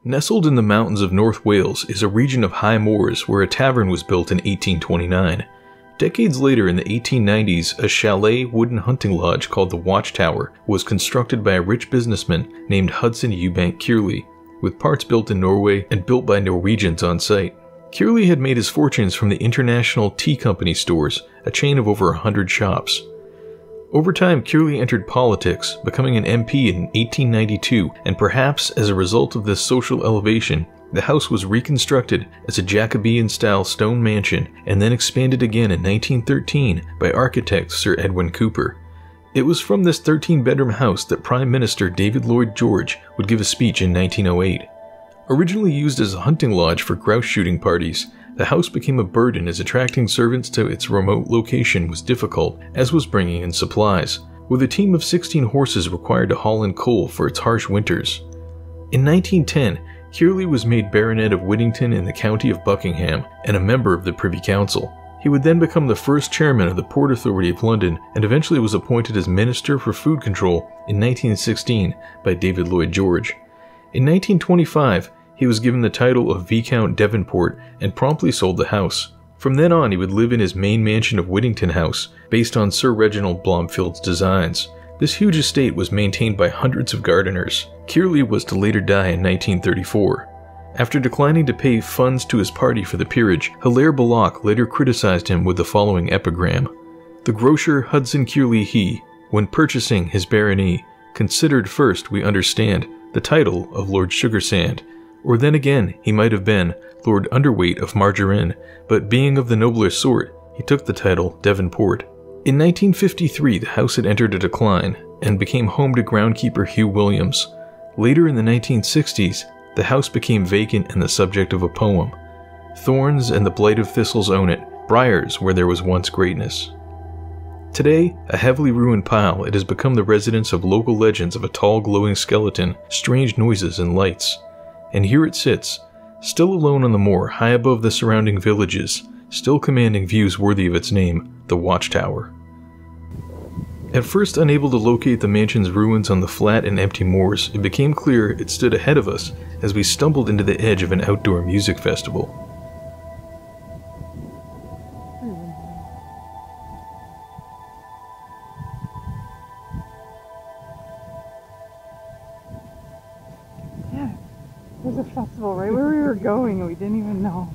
Nestled in the mountains of North Wales is a region of high moors where a tavern was built in 1829. Decades later, in the 1890s, a chalet wooden hunting lodge called the Watchtower was constructed by a rich businessman named Hudson Eubank Kearley, with parts built in Norway and built by Norwegians on site. Kearley had made his fortunes from the International Tea Company stores, a chain of over 100 shops. Over time, Kearley entered politics, becoming an MP in 1892, and perhaps as a result of this social elevation, the house was reconstructed as a Jacobean-style stone mansion and then expanded again in 1913 by architect Sir Edwin Cooper. It was from this 13-bedroom house that Prime Minister David Lloyd George would give a speech in 1908. Originally used as a hunting lodge for grouse shooting parties, the house became a burden as attracting servants to its remote location was difficult, as was bringing in supplies, with a team of 16 horses required to haul in coal for its harsh winters. In 1910, Kearley was made Baronet of Whittington in the county of Buckingham and a member of the Privy Council. He would then become the first chairman of the Port Authority of London and eventually was appointed as Minister for Food Control in 1916 by David Lloyd George. In 1925, he was given the title of Viscount Devonport and promptly sold the house. From then on, he would live in his main mansion of Whittington House, based on Sir Reginald Blomfield's designs. This huge estate was maintained by hundreds of gardeners. Kearley was to later die in 1934. After declining to pay funds to his party for the peerage, Hilaire Belloc later criticized him with the following epigram: "The grocer Hudson Kearley he, when purchasing his barony, considered first, we understand, the title of Lord Sugarsand, or then again he might have been Lord Underweight of Margarine, but being of the nobler sort, he took the title Devonport." In 1953, the house had entered a decline and became home to groundkeeper Hugh Williams. Later in the 1960s, the house became vacant and the subject of a poem. Thorns and the blight of thistles own it, briars where there was once greatness. Today, a heavily ruined pile, it has become the residence of local legends of a tall glowing skeleton, strange noises and lights. And here it sits, still alone on the moor high above the surrounding villages, still commanding views worthy of its name, the Watchtower. At first unable to locate the mansion's ruins on the flat and empty moors, it became clear it stood ahead of us as we stumbled into the edge of an outdoor music festival. Yeah, there's a festival right where we were going and we didn't even know.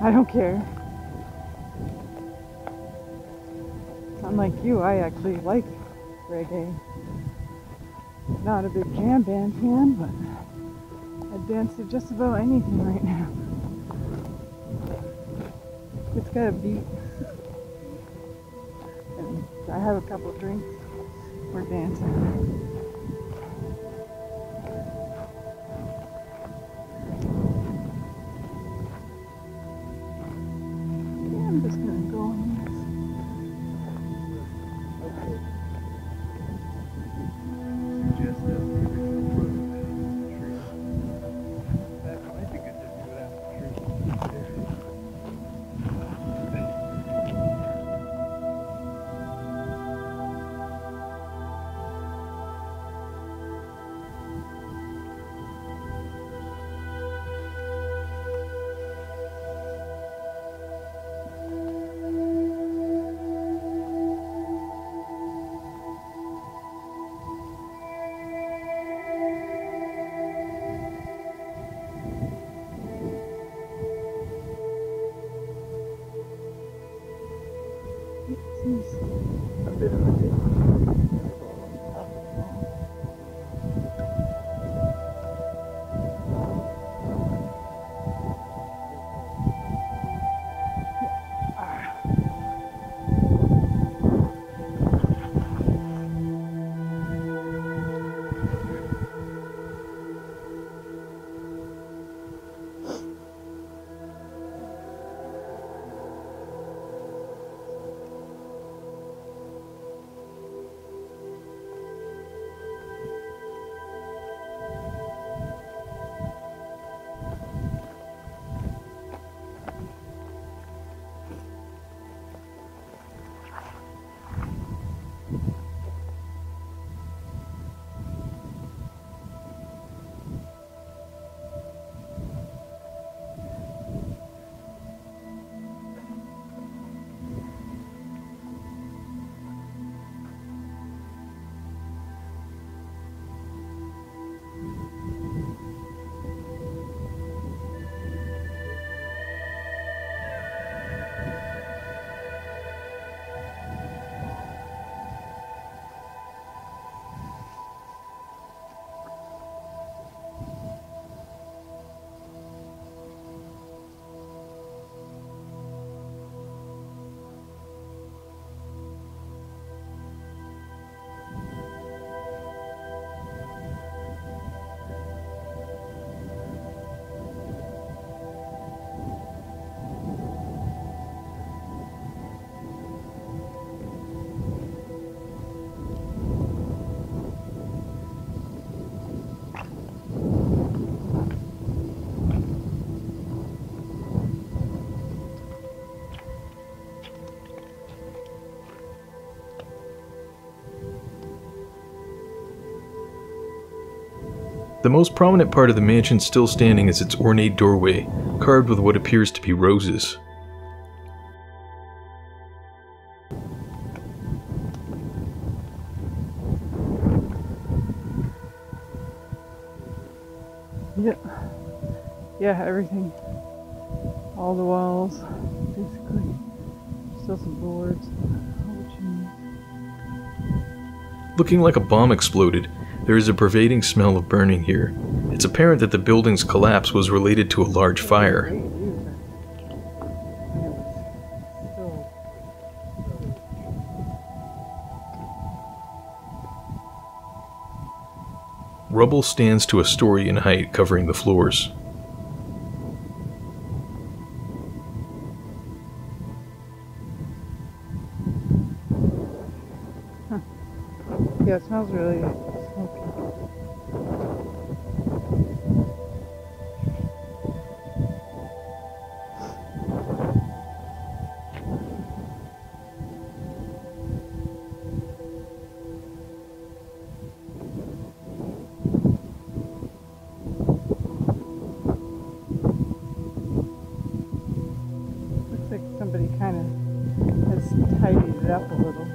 I don't care. Unlike you, I actually like reggae. Not a big jam band fan, but I'd dance to just about anything right now. It's got a beat. And I have a couple of drinks. We're dancing. I'm just gonna go on this. Suggest that the original tree. That might be good to do it after the tree. The most prominent part of the mansion still standing is its ornate doorway, carved with what appears to be roses. Yeah, everything. All the walls, basically. Still some boards. Looking like a bomb exploded, there is a pervading smell of burning here. It's apparent that the building's collapse was related to a large fire. Rubble stands to a story in height, covering the floors. Yeah, it smells really smoky. Looks like somebody kind of has tidied it up a little.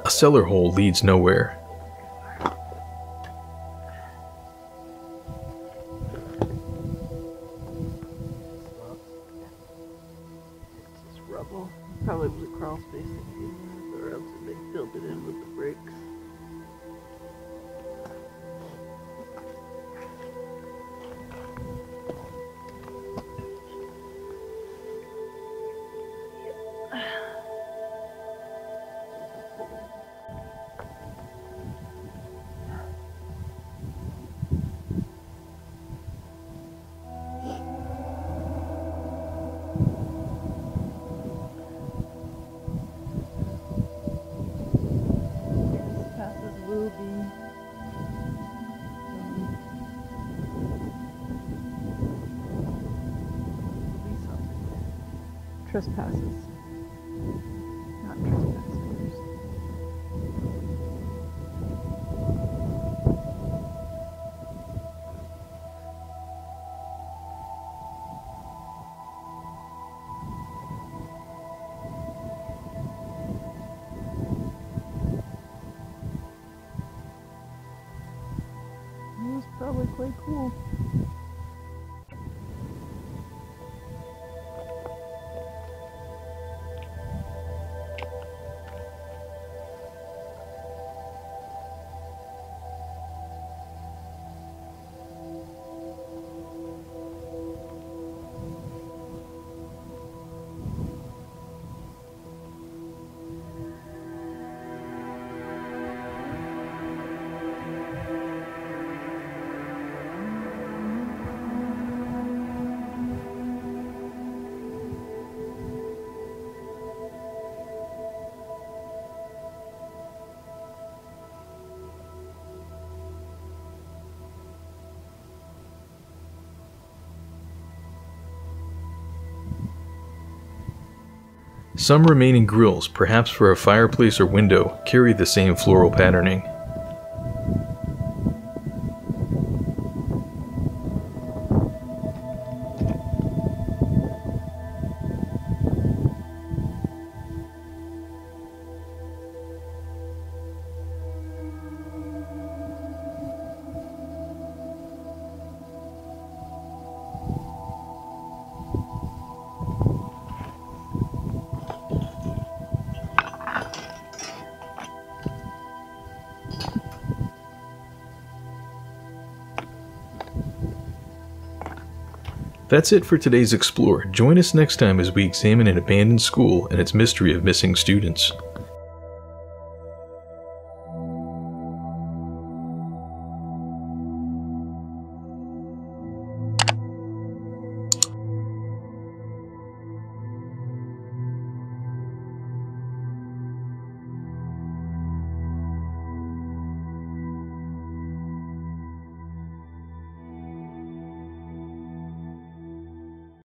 A cellar hole leads nowhere. It's just rubble. Probably was a crawl space or else they filled it in with the bricks. Trespasses. Not trespassers. It was probably quite cool. Some remaining grills, perhaps for a fireplace or window, carry the same floral patterning. That's it for today's Explore. Join us next time as we examine an abandoned school and its mystery of missing students.